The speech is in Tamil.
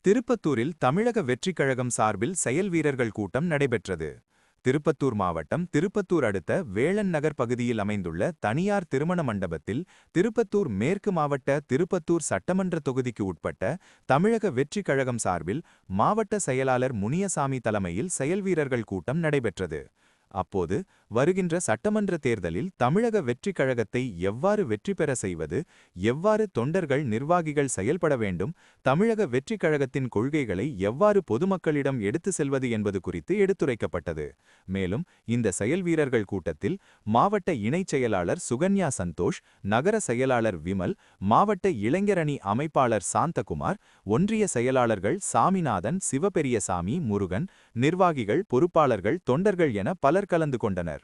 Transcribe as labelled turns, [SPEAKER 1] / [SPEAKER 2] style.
[SPEAKER 1] திருப்பத்தூரில் தமிழக வெற்றிக் கழகம் சார்பில் செயல் வீரர்கள் கூட்டம் நடைபெற்றது. திருப்பத்தூர் மாவட்டம் திருப்பத்தூர் அடுத்த வேளன் நகர் பகுதியில் அமைந்துள்ள தனியார் திருமண மண்டபத்தில் திருப்பத்தூர் மேற்கு மாவட்ட திருப்பத்தூர் சட்டமன்ற தொகுதிக்கு உட்பட்ட தமிழக வெற்றிக் கழகம் சார்பில் மாவட்ட செயலாளர் முனியசாமி தலைமையில் செயல் வீரர்கள் கூட்டம் நடைபெற்றது. அப்போது வருகின்ற சட்டமன்ற தேர்தலில் தமிழக வெற்றிக் கழகத்தை எவ்வாறு வெற்றி பெற செய்வது, எவ்வாறு தொண்டர்கள் நிர்வாகிகள் செயல்பட வேண்டும், தமிழக வெற்றிக் கழகத்தின் கொள்கைகளை எவ்வாறு பொதுமக்களிடம் எடுத்து செல்வது என்பது குறித்து எடுத்துரைக்கப்பட்டது. மேலும் இந்த செயல் வீரர்கள் கூட்டத்தில் மாவட்ட இணைச் செயலாளர் சுகன்யா சந்தோஷ், நகர செயலாளர் விமல், மாவட்ட இளைஞரணி அமைப்பாளர் சாந்தகுமார், ஒன்றிய செயலாளர்கள் சாமிநாதன், சிவபெரியசாமி, முருகன், நிர்வாகிகள், பொறுப்பாளர்கள், தொண்டர்கள் என பலர் கலந்து கொண்டனர்.